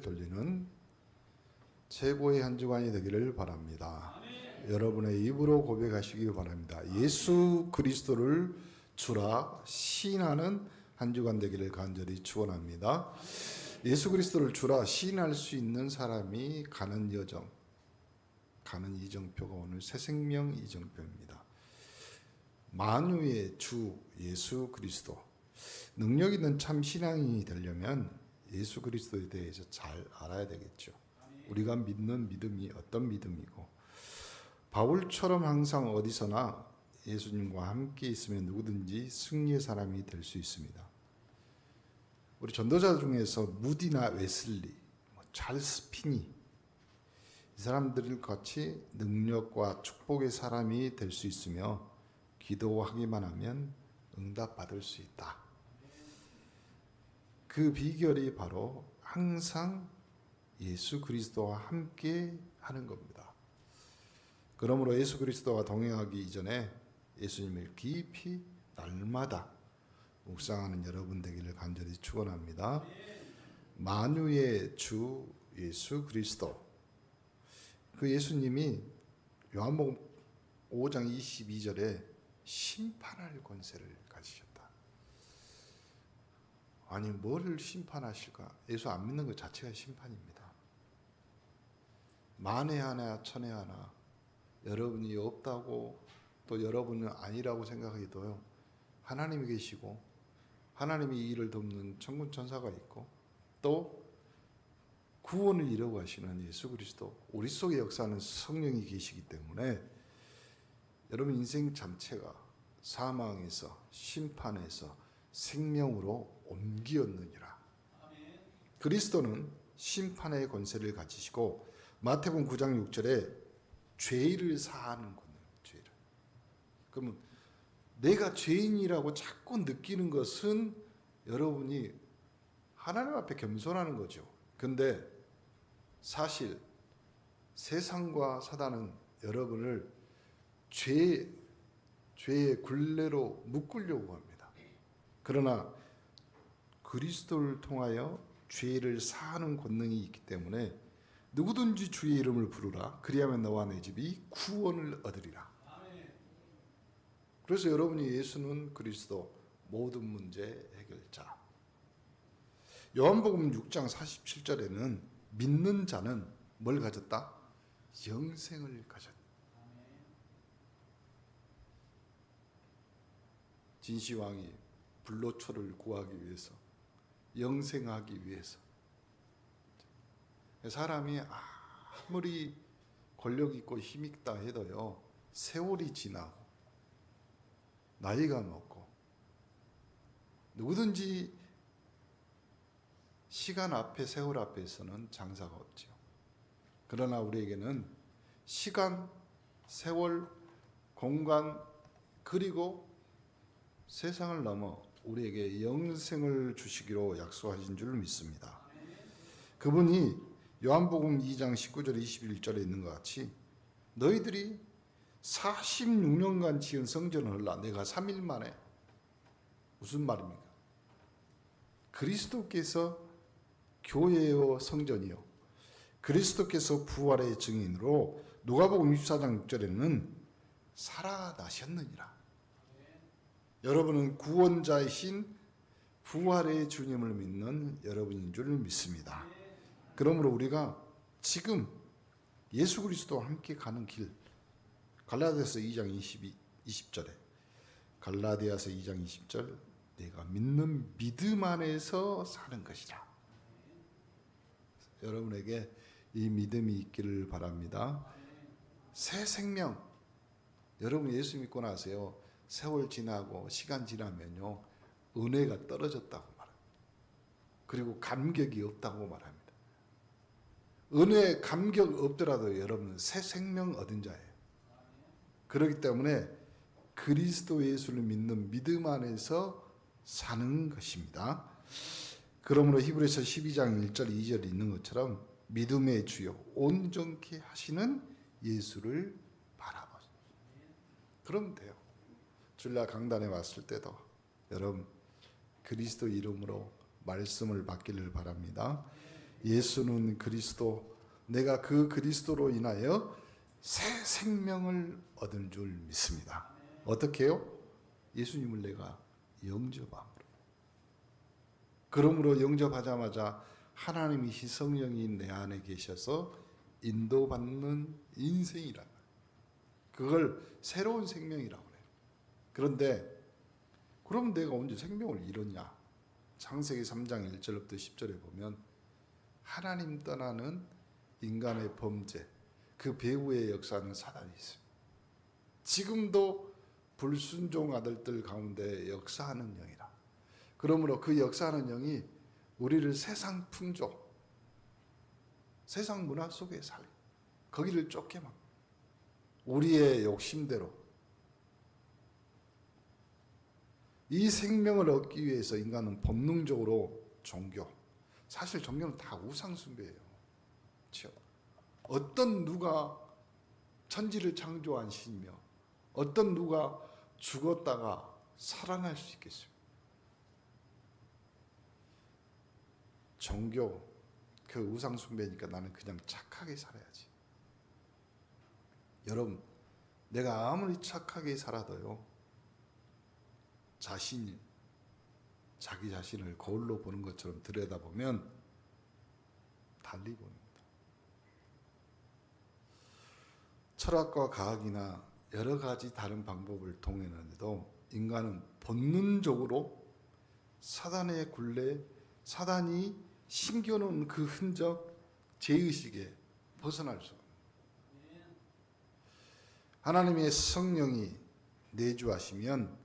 돌리는 최고의 한 주간이 되기를 바랍니다. 여러분의 입으로 고백하시기 바랍니다. 예수 그리스도를 주라 시인하는 한 주간 되기를 간절히 축원합니다. 예수 그리스도를 주라 시인할 수 있는 사람이 가는 여정, 가는 이정표가 오늘 새생명 이정표입니다. 만유의 주 예수 그리스도, 능력 있는 참 신앙인이 되려면 예수 그리스도에 대해서 잘 알아야 되겠죠. 우리가 믿는 믿음이 어떤 믿음이고, 바울처럼 항상 어디서나 예수님과 함께 있으면 누구든지 승리의 사람이 될 수 있습니다. 우리 전도자 중에서 무디나 웨슬리, 찰스 피니, 이 사람들 같이 능력과 축복의 사람이 될 수 있으며 기도하기만 하면 응답받을 수 있다. 그 비결이 바로 항상 예수 그리스도와 함께 하는 겁니다. 그러므로 예수 그리스도와 동행하기 이전에 예수님을 깊이 날마다 묵상하는 여러분 되기를 간절히 축원합니다. 만유의 주 예수 그리스도, 그 예수님이 요한복음 5장 22절에 심판할 권세를 가지셨다. 아니, 뭐를 심판하실까? 예수 안 믿는 것 자체가 심판입니다. 만에 하나 천에 하나 여러분이 없다고 또 여러분은 아니라고 생각해도요, 하나님이 계시고 하나님이 이 일을 돕는 천군 천사가 있고 또 구원을 이루고 하시는 예수 그리스도, 우리 속에 역사하는 성령이 계시기 때문에 여러분 인생 전체가 사망에서 심판에서 생명으로 옮기었느니라. 그리스도는 심판의 권세를 가지시고 마태복음 9장 6절에 죄를 사하는 권능, 죄를. 그러면 내가 죄인이라고 자꾸 느끼는 것은 여러분이 하나님 앞에 겸손하는 거죠. 근데 사실 세상과 사단은 여러분을 죄의 굴레로 묶으려고 합니다. 그러나 그리스도를 통하여 죄를 사하는 권능이 있기 때문에 누구든지 주의 이름을 부르라. 그리하면 너와 내 집이 구원을 얻으리라. 그래서 여러분이 예수는 그리스도, 모든 문제 해결자. 요한복음 6장 47절에는 믿는 자는 뭘 가졌다? 영생을 가졌다. 진시황이 불로초를 구하기 위해서, 영생하기 위해서, 사람이 아무리 권력 있고 힘 있다 해도요, 세월이 지나고 나이가 먹고 누구든지 시간 앞에, 세월 앞에서는 장사가 없죠. 그러나 우리에게는 시간, 세월, 공간, 그리고 세상을 넘어 우리에게 영생을 주시기로 약속하신 줄 믿습니다. 그분이 요한복음 2장 19절 21절에 있는 것 같이 너희들이 46년간 지은 성전을 헐라 내가 3일 만에, 무슨 말입니까? 그리스도께서 교회요 성전이요, 그리스도께서 부활의 증인으로 누가복음 24장 6절에는 살아나셨느니라. 여러분은 구원자이신 부활의 주님을 믿는 여러분인 줄 믿습니다. 그러므로 우리가 지금 예수 그리스도와 함께 가는 길, 갈라디아서 2장 20절에 갈라디아서 2장 20절, 내가 믿는 믿음 안에서 사는 것이라. 여러분에게 이 믿음이 있기를 바랍니다. 새 생명, 여러분 예수 믿고 나세요, 세월 지나고 시간 지나면요, 은혜가 떨어졌다고 말합니다. 그리고 감격이 없다고 말합니다. 은혜, 감격 없더라도 여러분은 새 생명 얻은 자예요. 그렇기 때문에 그리스도 예수를 믿는 믿음 안에서 사는 것입니다. 그러므로 히브리서 12장 1절 2절에 있는 것처럼 믿음의 주요 온전케 하시는 예수를 바라보세요. 그러면 돼요. 주일날 강단에 왔을 때도 여러분 그리스도 이름으로 말씀을 받기를 바랍니다. 예수는 그리스도, 내가 그 그리스도로 인하여 새 생명을 얻은 줄 믿습니다. 어떻게 해요? 예수님을 내가 영접함으로. 그러므로 영접하자마자 하나님이 성령이 내 안에 계셔서 인도받는 인생이라. 그걸 새로운 생명이라고 그래요. 그런데 그럼 내가 언제 생명을 잃었냐? 창세기 3장 1절부터 10절에 보면 하나님 떠나는 인간의 범죄, 그 배후의 역사는 사단이 있어요. 지금도 불순종 아들들 가운데 역사하는 영이라. 그러므로 그 역사하는 영이 우리를 세상 풍조, 세상 문화 속에 살려 거기를 쫓게 막 우리의 욕심대로 이 생명을 얻기 위해서 인간은 본능적으로 종교, 사실 종교는 다 우상숭배예요. 그렇죠? 어떤 누가 천지를 창조한 신이며 어떤 누가 죽었다가 살아날 수 있겠어요? 종교, 그 우상숭배니까 나는 그냥 착하게 살아야지. 여러분, 내가 아무리 착하게 살아도요, 자기 자신을 거울로 보는 것처럼 들여다보면 달리 보입니다. 철학과 과학이나 여러 가지 다른 방법을 동원하는데도 인간은 본능적으로 사단의 굴레, 사단이 심겨놓은 그 흔적, 죄의식에 벗어날 수 없는 하나님의 성령이 내주하시면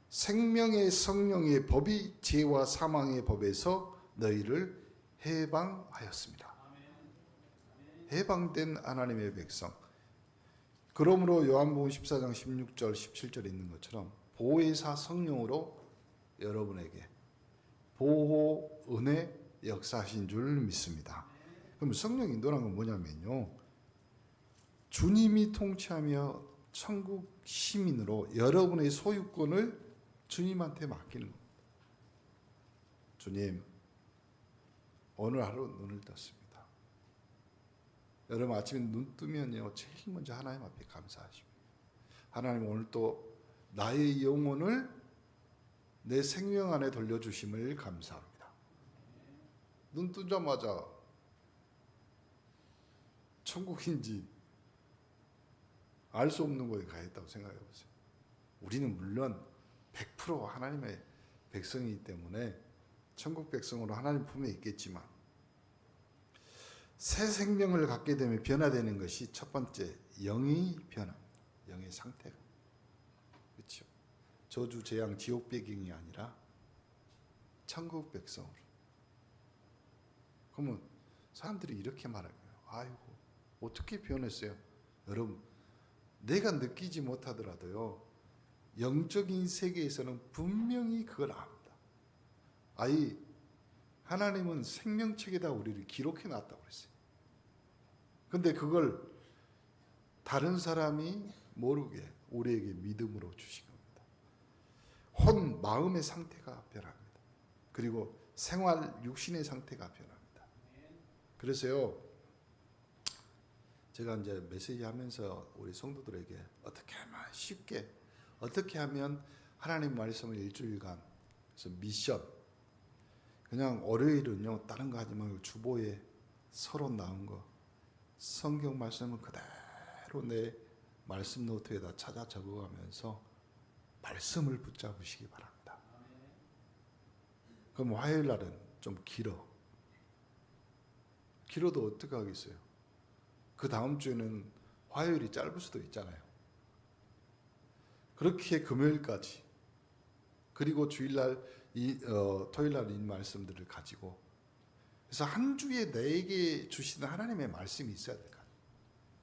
생명의 성령의 법이 죄와 사망의 법에서 너희를 해방하였습니다. 해방된 하나님의 백성. 그러므로 요한복음 14장 16절 17절에 있는 것처럼 보혜사 성령으로 여러분에게 보호 은혜 역사하신 줄 믿습니다. 그럼 성령 인도라는 건 뭐냐면요, 주님이 통치하며 천국 시민으로 여러분의 소유권을 주님한테 맡기는 겁니다. 주님, 오늘 하루 눈을 떴습니다. 여러분 아침에 눈 뜨면요, 제일 먼저 하나님 앞에 감사하십니다. 하나님, 오늘 또 나의 영혼을 내 생명 안에 돌려주심을 감사합니다. 눈 뜨자마자 천국인지 알 수 없는 곳에 가 있다고 생각해 보세요. 우리는 물론 100% 하나님의 백성이기 때문에 천국 백성으로 하나님 품에 있겠지만 새 생명을 갖게 되면 변화되는 것이 첫 번째, 영이 변합니다. 영의 상태가. 그렇죠? 저주, 재앙, 지옥 배경이 아니라 천국 백성으로. 그러면 사람들이 이렇게 말할 거예요. 아이고, 어떻게 변했어요? 여러분, 내가 느끼지 못하더라도요, 영적인 세계에서는 분명히 그걸 압니다. 하나님은 생명책에다 우리를 기록해 놨다고 그랬어요. 근데 그걸 다른 사람이 모르게 우리에게 믿음으로 주신 겁니다. 혼, 마음의 상태가 변합니다. 그리고 생활, 육신의 상태가 변합니다. 그래서요, 제가 이제 메시지 하면서 우리 성도들에게 어떻게 하면 쉽게, 어떻게 하면 하나님 말씀을 일주일간, 그래서 미션, 그냥 월요일은요 다른 거 하지 말고 주보에 서로 나온 거, 성경 말씀을 그대로 내 말씀 노트에다 찾아 적어가면서 말씀을 붙잡으시기 바랍니다. 그럼 화요일 날은 좀 길어도 어떻게 하겠어요? 그 다음 주에는 화요일이 짧을 수도 있잖아요. 그렇게 금요일까지, 그리고 주일날 토요일날 이 말씀들을 가지고, 그래서 한 주에 내게 주시는 하나님의 말씀이 있어야 될 것 같아요.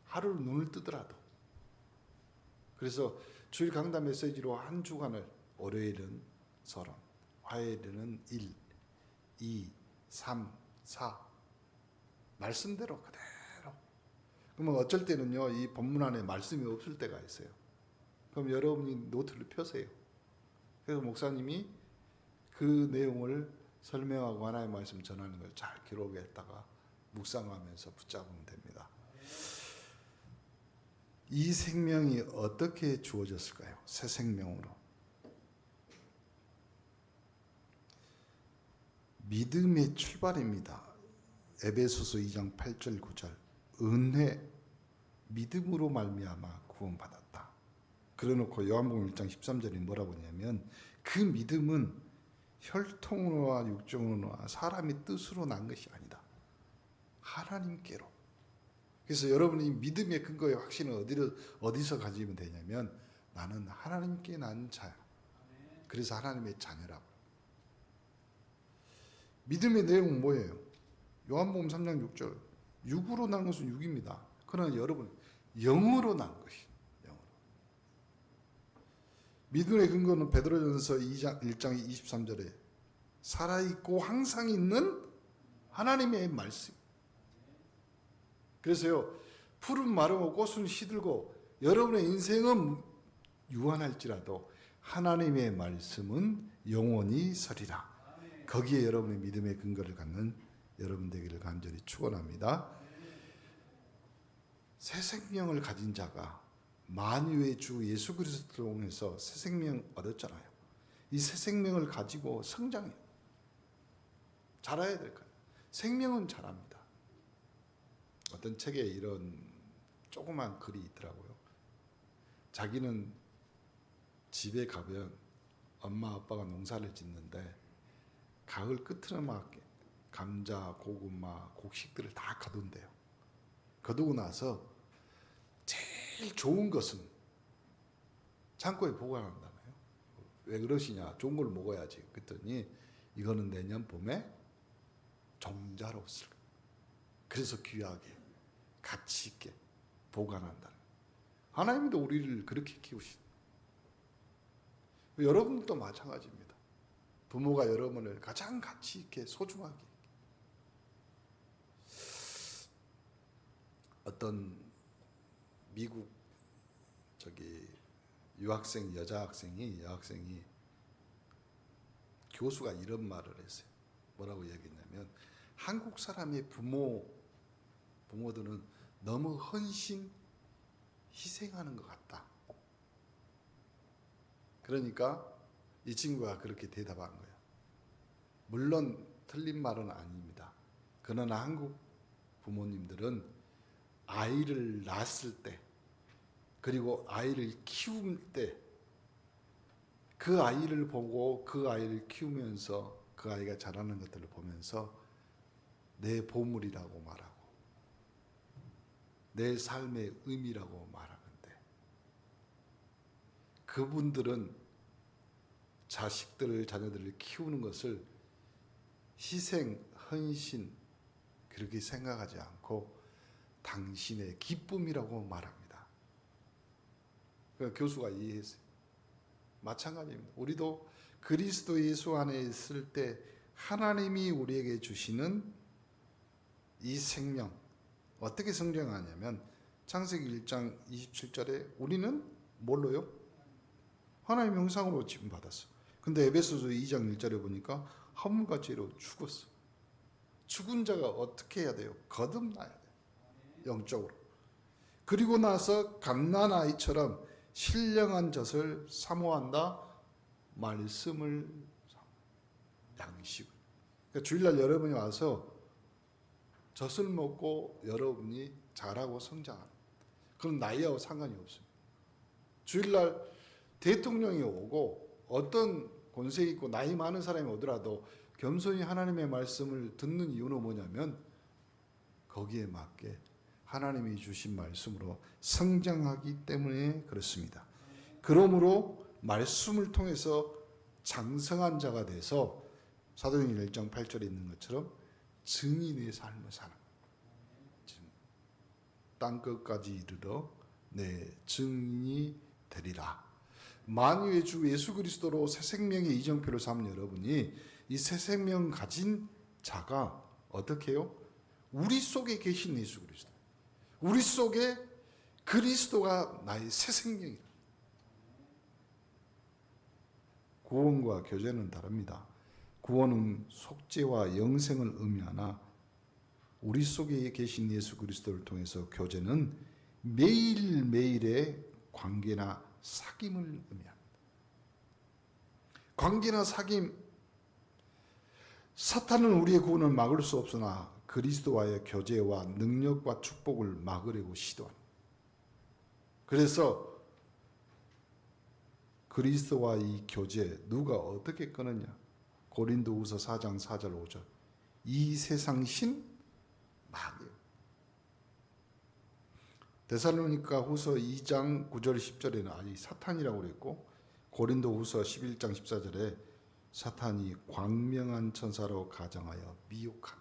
하루를 눈을 뜨더라도. 그래서 주일 강단 메시지로 한 주간을, 월요일은 서론, 화요일은 1, 2, 3, 4 말씀대로 그대로. 그러면 어쩔 때는요, 이 본문 안에 말씀이 없을 때가 있어요. 그럼 여러분이 노트를 펴세요. 그래서 목사님이 그 내용을 설명하고 하나님의 말씀 전하는 걸 잘 기록했다가 묵상하면서 붙잡으면 됩니다. 이 생명이 어떻게 주어졌을까요? 새 생명으로. 믿음의 출발입니다. 에베소서 2장 8절 9절. 은혜 믿음으로 말미암아 구원받았다. 그래놓고 요한복음 1장 13절이 뭐라고 하냐면 그 믿음은 혈통으로나 육정으로나 사람의 뜻으로 난 것이 아니다. 하나님께로. 그래서 여러분이 믿음의 근거의 확신을 어디서 가지면 되냐면 나는 하나님께 난 자야. 그래서 하나님의 자녀라고. 믿음의 내용은 뭐예요? 요한복음 3장 6절. 육으로 난 것은 육입니다. 그러나 여러분 영으로 난 것이 영으로. 믿음의 근거는 베드로전서 1장 23절에 살아있고 항상 있는 하나님의 말씀. 그래서요, 풀은 마르고 꽃은 시들고 여러분의 인생은 유한할지라도 하나님의 말씀은 영원히 서리라. 거기에 여러분의 믿음의 근거를 갖는 여러분 되기를 간절히 축원합니다. 새 생명을 가진 자가 만유의 주 예수 그리스도를 통해서 새 생명 얻었잖아요. 이 새 생명을 가지고 성장해요. 자라야 될 거예요. 생명은 자랍니다. 어떤 책에 이런 조그만 글이 있더라고요. 자기는 집에 가면 엄마 아빠가 농사를 짓는데 가을 끝으로 막 감자, 고구마, 곡식들을 다 거둔대요. 거두고 나서 제일 좋은 것은 창고에 보관한다네요. 왜 그러시냐? 좋은 걸 먹어야지. 그랬더니 이거는 내년 봄에 종자로 쓸 거예요. 그래서 귀하게 가치 있게 보관한다는. 하나님도 우리를 그렇게 키우신. 여러분도 마찬가지입니다. 부모가 여러분을 가장 가치 있게 소중하게. 어떤 미국 여학생이 교수가 이런 말을 했어요. 뭐라고 얘기했냐면 한국 사람의 부모들은 너무 희생하는 것 같다. 그러니까 이 친구가 그렇게 대답한 거예요. 물론 틀린 말은 아닙니다. 그러나 한국 부모님들은 아이를 낳았을 때 그리고 아이를 키울 때 그 아이를 보고 그 아이를 키우면서 그 아이가 자라는 것들을 보면서 내 보물이라고 말하고 내 삶의 의미라고 말하는데 그분들은 자녀들을 키우는 것을 희생, 헌신 그렇게 생각하지 않고 당신의 기쁨이라고 말합니다. 교수가 이해했어요. 마찬가지입니다. 우리도 그리스도 예수 안에 있을 때 하나님이 우리에게 주시는 이 생명 어떻게 성장하냐면 창세기 1장 27절에 우리는 뭘로요? 하나님의 형상으로 지음받았어. 근데 에베소서 2장 1절에 보니까 허물과 죄로 죽었어. 죽은 자가 어떻게 해야 돼요? 거듭나야 돼요. 영적으로. 그리고 나서 갓난아이처럼 신령한 젖을 사모한다. 말씀을 양식을. 그러니까 주일날 여러분이 와서 젖을 먹고 여러분이 자라고 성장하는. 그건 나이하고 상관이 없습니다. 주일날 대통령이 오고 어떤 권세 있고 나이 많은 사람이 오더라도 겸손히 하나님의 말씀을 듣는 이유는 뭐냐면 거기에 맞게 하나님이 주신 말씀으로 성장하기 때문에 그렇습니다. 그러므로 말씀을 통해서 장성한 자가 돼서 사도행전 1장 8절에 있는 것처럼 증인의 삶을 사는 땅끝까지 이르러 내 증인이 되리라. 만유의 주 예수 그리스도로 새 생명의 이정표를 삼은 여러분이 이 새 생명 가진 자가 어떻게 해요? 우리 속에 계신 예수 그리스도. 우리 속에 그리스도가 나의 새 생명이다. 구원과 교제는 다릅니다. 구원은 속죄와 영생을 의미하나 우리 속에 계신 예수 그리스도를 통해서 교제는 매일매일의 관계나 사귐을 의미합니다. 관계나 사귐, 사탄은 우리의 구원을 막을 수 없으나 그리스도와의 교제와 능력과 축복을 막으려고 시도합니다. 그래서 그리스도와 이 교제 누가 어떻게 끊느냐? 고린도후서 4장 4절 5절 이 세상 신 마귀. 데살로니가 후서 2장 9절 10절에는 사탄이라고 그랬고 고린도후서 11장 14절에 사탄이 광명한 천사로 가정하여 미혹한.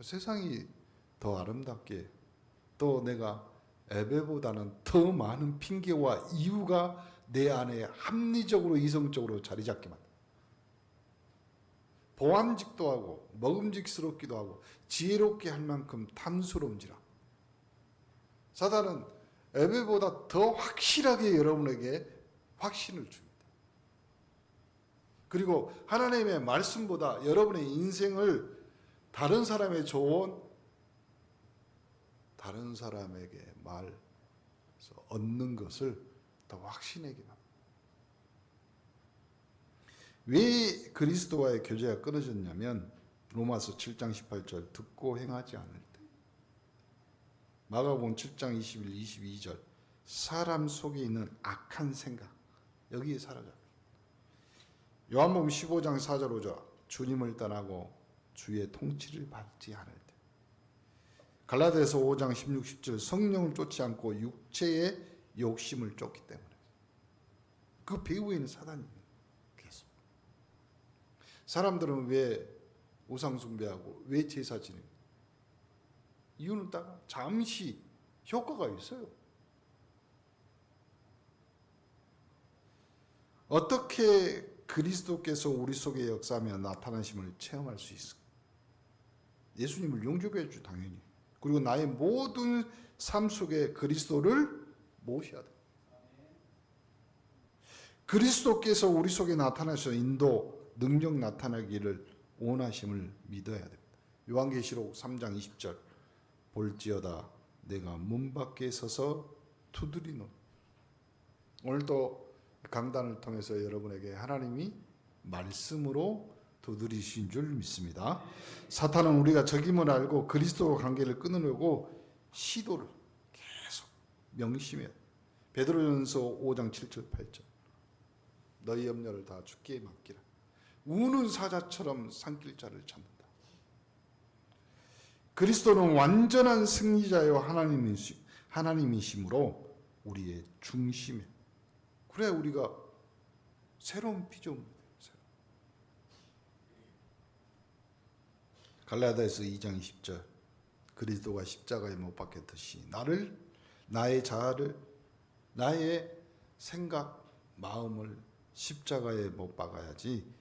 세상이 더 아름답게 또 내가 에베보다는 더 많은 핑계와 이유가 내 안에 합리적으로 이성적으로 자리 잡게 만든다. 보암직도 하고 먹음직스럽기도 하고 지혜롭게 할 만큼 탐스러운지라. 사단은 에베보다 더 확실하게 여러분에게 확신을 줍니다. 그리고 하나님의 말씀보다 여러분의 인생을 다른 사람의 조언, 다른 사람에게 말해서 얻는 것을 더 확신하게 합니다. 왜 그리스도와의 교제가 끊어졌냐면 로마서 7장 18절 듣고 행하지 않을 때, 마가복음 7장 21, 22절 사람 속에 있는 악한 생각 여기에 사라져요. 요한복음 15장 4절 5절 주님을 떠나고 주의 통치를 받지 않을 때, 갈라디아서 5장 16, 17 성령을 쫓지 않고 육체의 욕심을 쫓기 때문에 그 배후에는 사단이 계속. 사람들은 왜 우상 숭배하고 왜 제사 지내고? 이유는 딱 잠시 효과가 있어요. 어떻게 그리스도께서 우리 속에 역사하며 나타나심을 체험할 수 있을까? 예수님을 영접해 주 당연히. 그리고 나의 모든 삶 속에 그리스도를 모셔야 돼. 그리스도께서 우리 속에 나타나셔 인도 능력 나타나기를 원하심을 믿어야 됩니다. 요한계시록 3장 20절 볼지어다 내가 문 밖에 서서 두드리노. 오늘도 강단을 통해서 여러분에게 하나님이 말씀으로 두드리신 줄 믿습니다. 사탄은 우리가 적임을 알고 그리스도와 관계를 끊으려고 시도를 계속 명심해요. 베드로전서 5장 7절 8절 너희 염려를 다 주께 맡기라. 우는 사자처럼 산길자를 찾는다. 그리스도는 완전한 승리자요 하나님이심으로 우리의 중심에. 그래야 우리가 새로운 피조물이에요. 갈라디아서 2장 20절 그리스도가 십자가에 못 박혔듯이 나의 자아를 나의 생각 마음을 십자가에 못 박아야지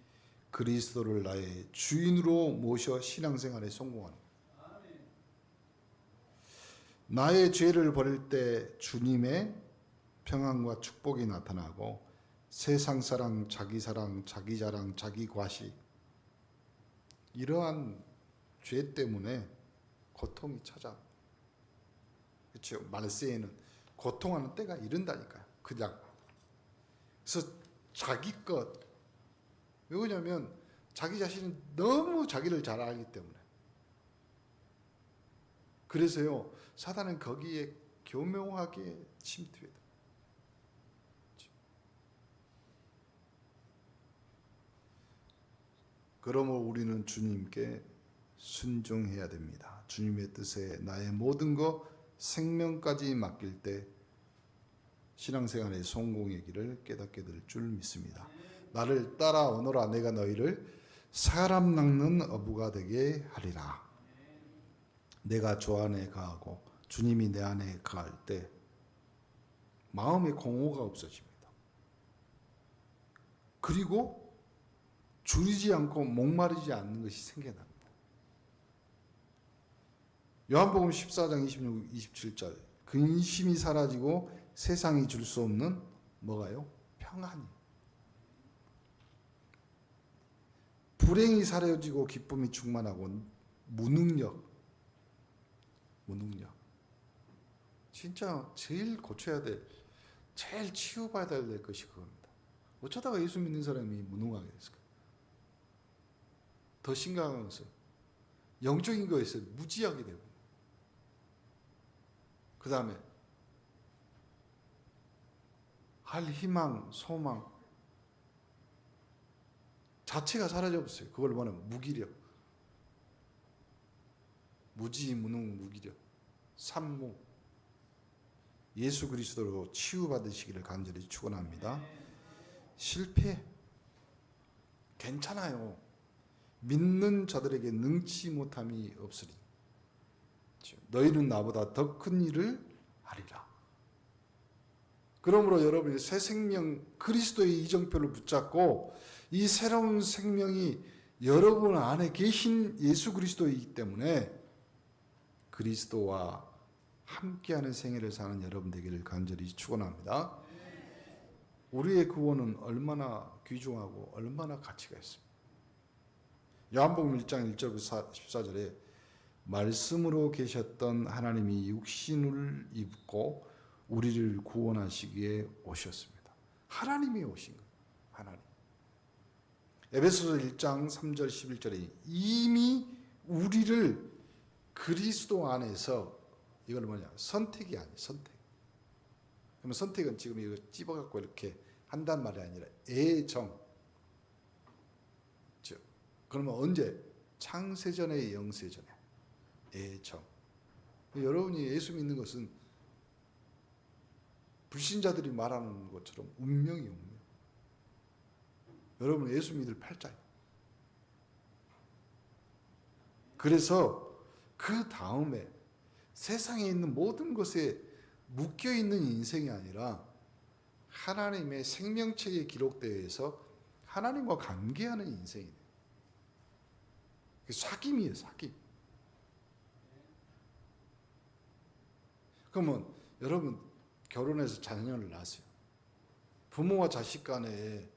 그리스도를 나의 주인으로 모셔 신앙생활에 성공하는 거예요. 나의 죄를 버릴 때 주님의 평안과 축복이 나타나고 세상 사랑, 자기 자랑, 자기 과시 이러한 죄 때문에 고통이 찾아. 그렇죠? 말세에는 고통하는 때가 이른다니까요. 그냥. 그래서 자기 것. 왜냐면 자기 자신은 너무 자기를 잘 알기 때문에. 그래서요. 사단은 거기에 교묘하게 침투해요. 그러므로 우리는 주님께 순종해야 됩니다. 주님의 뜻에 나의 모든 것 생명까지 맡길 때 신앙생활의 성공의 길을 깨닫게 될 줄 믿습니다. 나를 따라오너라 내가 너희를 사람 낚는 어부가 되게 하리라. 내가 주 안에 거하고 주님이 내 안에 거할 때 마음의 공허가 없어집니다. 그리고 줄이지 않고 목마르지 않는 것이 생겨납니다. 요한복음 14장 26, 27절 근심이 사라지고 세상이 줄 수 없는 뭐가요? 평안이. 불행이 사라지고 기쁨이 충만하고 무능력. 진짜 제일 고쳐야 될, 제일 치유받아야 될 것이 그겁니다. 어쩌다가 예수 믿는 사람이 무능하게 됐을까? 더 심각한 것은 영적인 거에서 무지하게 되고, 그 다음에 할 희망, 소망 자체가 사라져버렸어요. 그걸 말하면 무기력, 무지, 무능, 무기력, 산무. 예수 그리스도로 치유받으시기를 간절히 축원합니다. 실패 괜찮아요. 믿는 자들에게 능치 못함이 없으리. 너희는 나보다 더 큰 일을 하리라. 그러므로 여러분이 새 생명 그리스도의 이정표를 붙잡고 이 새로운 생명이 여러분 안에 계신 예수 그리스도이기 때문에 그리스도와 함께하는 생애를 사는 여러분 되기를 간절히 축원합니다. 우리의 구원은 얼마나 귀중하고 얼마나 가치가 있습니다. 요한복음 1장 1절부터 14절에 말씀으로 계셨던 하나님이 육신을 입고 우리를 구원하시기에 오셨습니다. 하나님이 오신 거예요. 하나님. 에베소서 1장 3절 11절에 이미 우리를 그리스도 안에서, 이걸 뭐냐, 선택이 아니에요. 선택. 그러면 선택은 지금 이거 찝어갖고 이렇게 한단 말이 아니라 애정. 그러면 언제? 창세전에 영세전에 애정. 여러분이 예수 믿는 것은 불신자들이 말하는 것처럼 운명이에요. 운명. 여러분은 예수 믿을 팔자예요. 그래서 그 다음에 세상에 있는 모든 것에 묶여있는 인생이 아니라 하나님의 생명책에 기록되어 하나님과 관계하는 인생이에요. 사귐이에요. 사귐. 그러면 여러분 결혼해서 자녀를 낳았어요. 부모와 자식 간에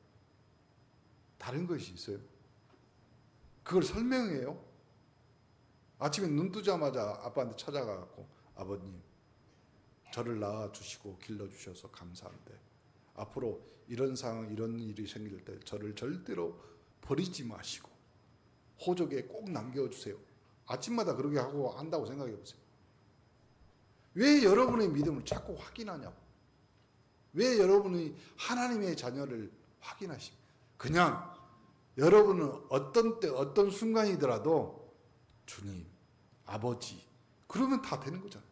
다른 것이 있어요. 그걸 설명해요. 아침에 눈 뜨자마자 아빠한테 찾아가고, 아버님 저를 낳아주시고 길러주셔서 감사한데 앞으로 이런 상황, 이런 일이 생길 때 저를 절대로 버리지 마시고 호적에 꼭 남겨주세요. 아침마다 그렇게 하고 한다고 생각해 보세요. 왜 여러분의 믿음을 자꾸 확인하냐고. 왜 여러분이 하나님의 자녀를 확인하십니까? 그냥 여러분은 어떤 때 어떤 순간이더라도 주님, 아버지, 그러면 다 되는 거잖아요.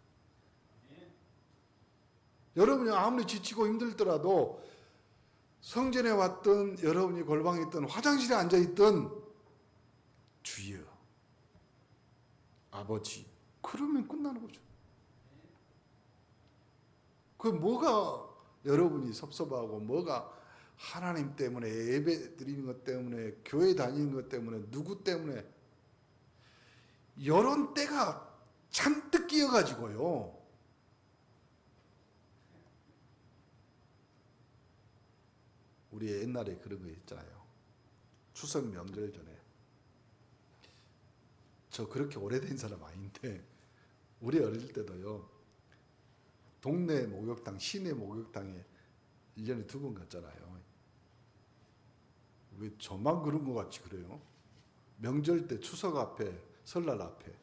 여러분이 아무리 지치고 힘들더라도 성전에 왔든 여러분이 골방에 있든 화장실에 앉아있든 주여, 아버지, 그러면 끝나는 거죠. 그 뭐가 여러분이 섭섭하고 뭐가 하나님 때문에, 예배 드리는 것 때문에, 교회 다니는 것 때문에, 누구 때문에, 이런 때가 잔뜩 끼어가지고요. 우리 옛날에 그런 거 있잖아요. 추석 명절 전에. 저 그렇게 오래된 사람 아닌데 우리 어릴 때도요. 동네 목욕탕, 시내 목욕탕에 1년에 2번 갔잖아요. 왜 저만 그런 것 같이 그래요? 명절 때 추석 앞에, 설날 앞에.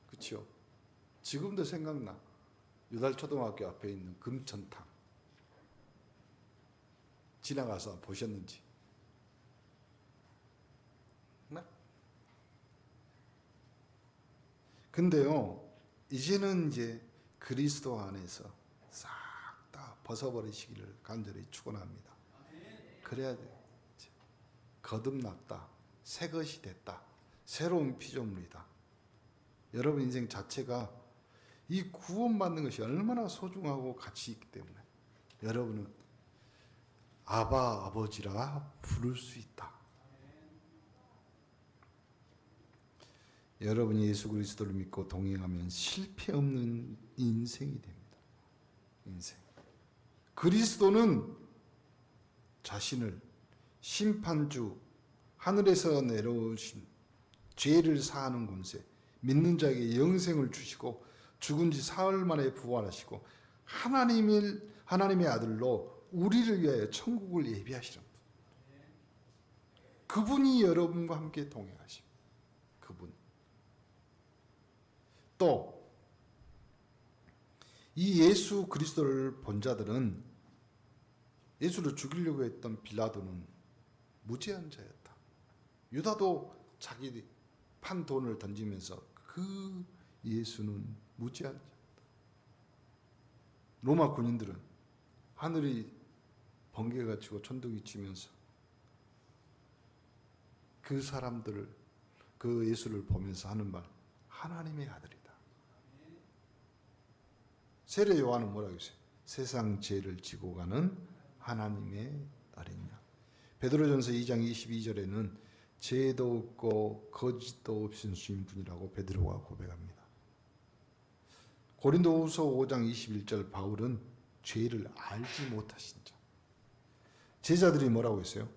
그렇죠? 지금도 생각나. 유달초등학교 앞에 있는 금천탕. 지나가서 보셨는지. 네? 근데요, 이제는 이제 그리스도 안에서 싹 다 벗어버리시기를 간절히 축원합니다. 그래야 돼요. 거듭났다. 새 것이 됐다. 새로운 피조물이다. 여러분 인생 자체가 이 구원받는 것이 얼마나 소중하고 가치 있기 때문에 여러분은 아바, 아버지라 부를 수 있다. 여러분이 예수 그리스도를 믿고 동행하면 실패 없는 인생이 됩니다. 인생. 그리스도는 자신을 심판주, 하늘에서 내려오신 죄를 사하는 권세, 믿는 자에게 영생을 주시고 죽은 지 사흘 만에 부활하시고 하나님의 아들로 우리를 위하여 천국을 예비하시는 분. 그분이 여러분과 함께 동행하십니다. 그분. 또 이 예수 그리스도를 본 자들은 예수를 죽이려고 했던 빌라도는 무죄한 자였다. 유다도 자기 판 돈을 던지면서 그 예수는 무죄한 자였다. 로마 군인들은 하늘이 번개가 치고 천둥이 치면서 그 사람들을, 그 예수를 보면서 하는 말, 하나님의 아들이다. 세례 요한은 뭐라고 했어요? 세상 죄를 지고 가는 하나님의 어린 양. 베드로전서 2장 22절에는 죄도 없고 거짓도 없으신 분이라고 베드로가 고백합니다. 고린도후서 5장 21절 바울은 죄를 알지 못하신 자. 제자들이 뭐라고 했어요?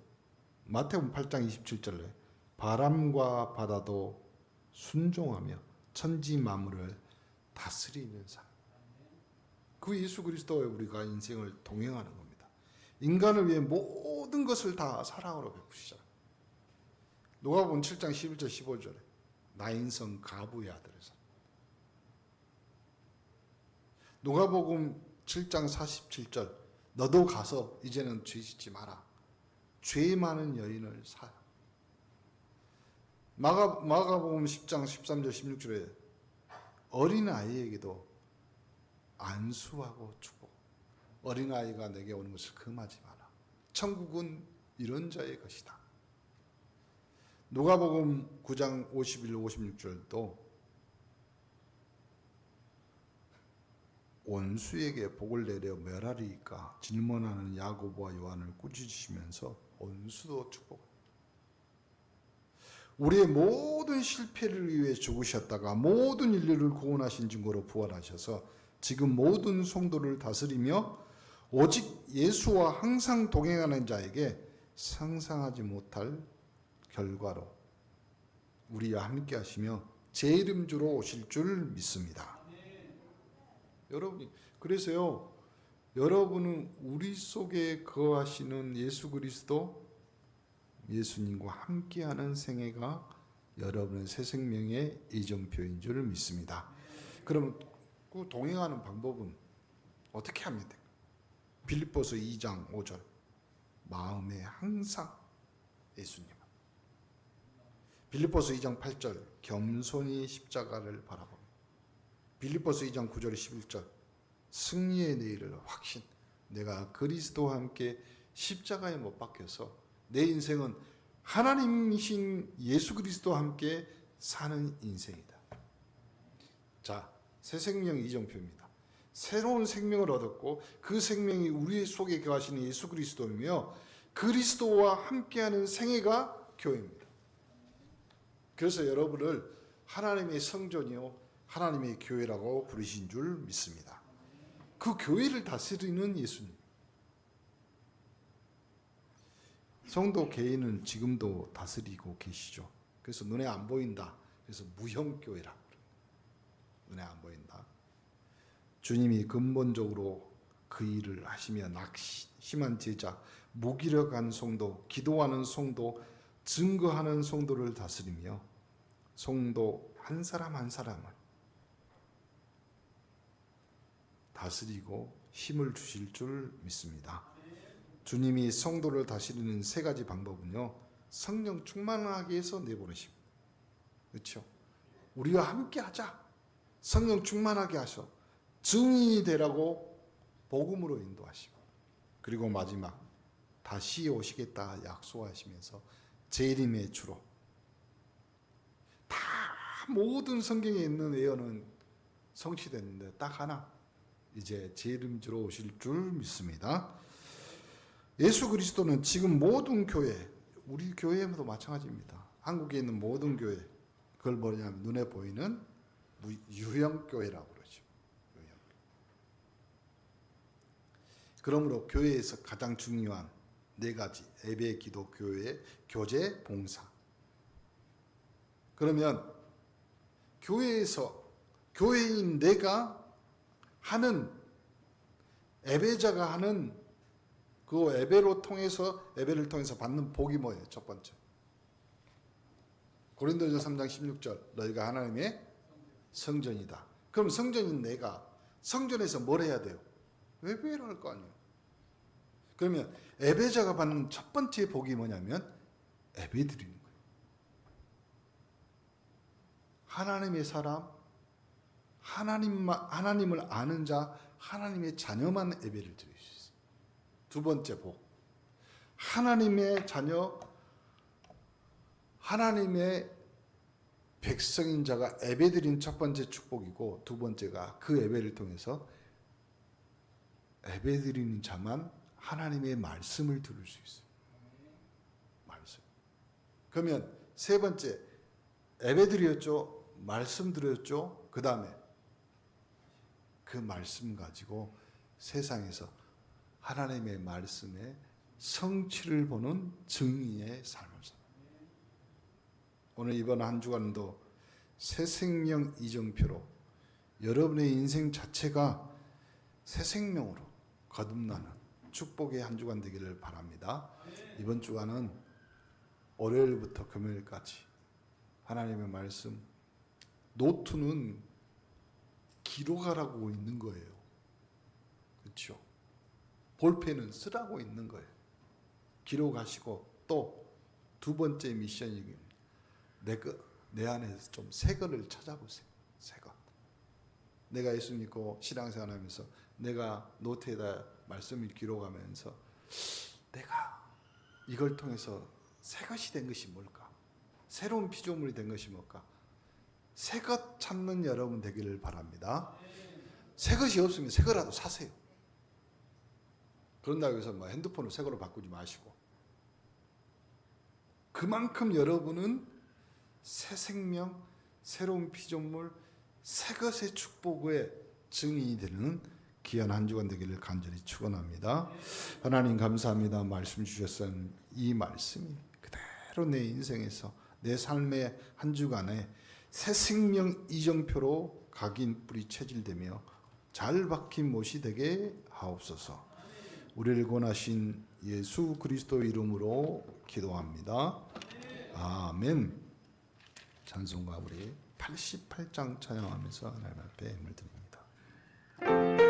마태복음 8장 27절에 바람과 바다도 순종하며 천지 만물을 다스리는 사람. 그 예수 그리스도와 우리가 인생을 동행하는 겁니다. 인간을 위해 모든 것을 다 사랑으로 베푸시잖아요. 누가복음 7장 11절 15절에 나인성 가부의 아들에서, 누가복음 7장 47절 너도 가서 이제는 죄 짓지 마라. 죄 많은 여인을 사라. 마가복음 10장 13절 16절에 어린아이에게도 안수하고 주고 어린아이가 내게 오는 것을 금하지 마라. 천국은 이런 자의 것이다. 누가복음 9장 51, 56절도 원수에게 복을 내려 멸하리이까 질문하는 야고보와 요한을 꾸짖으시면서 원수도 축복. 우리의 모든 실패를 위해 죽으셨다가 모든 인류를 구원하신 증거로 부활하셔서 지금 모든 성도를 다스리며 오직 예수와 항상 동행하는 자에게 상상하지 못할 결과로 우리와 함께 하시며 제 이름 주로 오실 줄 믿습니다. 여러분이 그래서요, 여러분은 우리 속에 거하시는 예수 그리스도, 예수님과 함께하는 생애가 여러분의 새 생명의 이정표인 줄 믿습니다. 그럼 그 동행하는 방법은 어떻게 하면 돼요? 빌립보서 2장 5절 마음에 항상 예수님. 빌립보서 2장 8절 겸손히 십자가를 바라보며, 빌립보서 2장 9절 11절 승리의 내일을 확신, 내가 그리스도와 함께 십자가에 못 박혀서 내 인생은 하나님이신 예수 그리스도와 함께 사는 인생이다. 자, 새 생명 이정표입니다. 새로운 생명을 얻었고 그 생명이 우리 속에 거하시는 예수 그리스도이며 그리스도와 함께하는 생애가 교회입니다. 그래서 여러분을 하나님의 성전이요 하나님의 교회라고 부르신 줄 믿습니다. 그 교회를 다스리는 예수님. 성도 개인은 지금도 다스리고 계시죠. 그래서 눈에 안 보인다. 그래서 무형교회라고 그래요. 눈에 안 보인다. 주님이 근본적으로 그 일을 하시며 낙심한 제자, 무기력한 성도, 기도하는 성도, 증거하는 성도를 다스리며 성도 한 사람 한 사람을 다스리고 힘을 주실 줄 믿습니다. 주님이 성도를 다스리는 세 가지 방법은요, 성령 충만하게 해서 내보내십니다. 그렇죠? 우리와 함께 하자. 성령 충만하게 하셔. 증인이 되라고 복음으로 인도하시고, 그리고 마지막 다시 오시겠다 약속하시면서 재림의 주로. 다 모든 성경에 있는 예언은 성취됐는데 딱 하나, 이제 재림 주로 오실 줄 믿습니다. 예수 그리스도는 지금 모든 교회, 우리 교회에도 마찬가지입니다. 한국에 있는 모든 교회, 그걸 뭐냐면 눈에 보이는 유형교회라고 그러죠. 유형. 그러므로 교회에서 가장 중요한 네 가지: 예배, 기도, 교회, 교제, 봉사. 그러면 교회에서 교회인 내가 하는, 예배자가 하는 그 예배를 통해서 받는 복이 뭐예요? 첫 번째, 고린도전서 3장 16절, 너희가 하나님의 성전이다. 그럼 성전인 내가 성전에서 뭘 해야 돼요? 예배를 할 거 아니에요. 그러면 예배자가 받는 첫 번째 복이 뭐냐면 예배 드리는 거예요. 하나님의 사람, 하나님을 아는 자, 하나님의 자녀만 예배를 드릴 수 있어요. 두 번째 복, 하나님의 자녀, 하나님의 백성인 자가 예배드린 첫 번째 축복이고, 두 번째가 그 예배를 통해서 예배드리는 자만 하나님의 말씀을 들을 수 있어요. 말씀. 그러면 세 번째, 예배드렸죠, 말씀 드렸죠. 그 다음에 그 말씀 가지고 세상에서 하나님의 말씀의 성취를 보는 증인의 삶을 살아요. 오늘 이번 한 주간도 새 생명 이정표로 여러분의 인생 자체가 새 생명으로 거듭나는 축복의 한 주간 되기를 바랍니다. 이번 주간은 월요일부터 금요일까지 하나님의 말씀, 노트는 기록하라고 있는 거예요. 그렇죠? 볼펜은 쓰라고 있는 거예요. 기록하시고, 또 두 번째 미션이 내 안에서 좀 새 거를 찾아보세요. 새 것. 내가 예수 믿고 신앙생활하면서 내가 노트에다 말씀을 기록하면서 내가 이걸 통해서 새 것이 된 것이 뭘까? 새로운 피조물이 된 것이 뭘까? 새 것 찾는 여러분 되기를 바랍니다. 새 것이 없으면 새 거라도 사세요. 그런다고 해서 핸드폰을 새 거로 바꾸지 마시고, 그만큼 여러분은 새 생명, 새로운 피조물, 새 것의 축복의 증인이 되는 귀한 한 주간 되기를 간절히 축원합니다. 하나님 감사합니다. 말씀 주셨던 이 말씀이 그대로 내 인생에서, 내 삶의 한 주간에 새 생명 이정표로 각인 뿌리 체질되며 잘 박힌 못이 되게 하옵소서. 우리를 권하신 예수 그리스도 이름으로 기도합니다. 아멘. 찬송가 우리 88장 찬양하면서 하나님 앞에 예물 드립니다.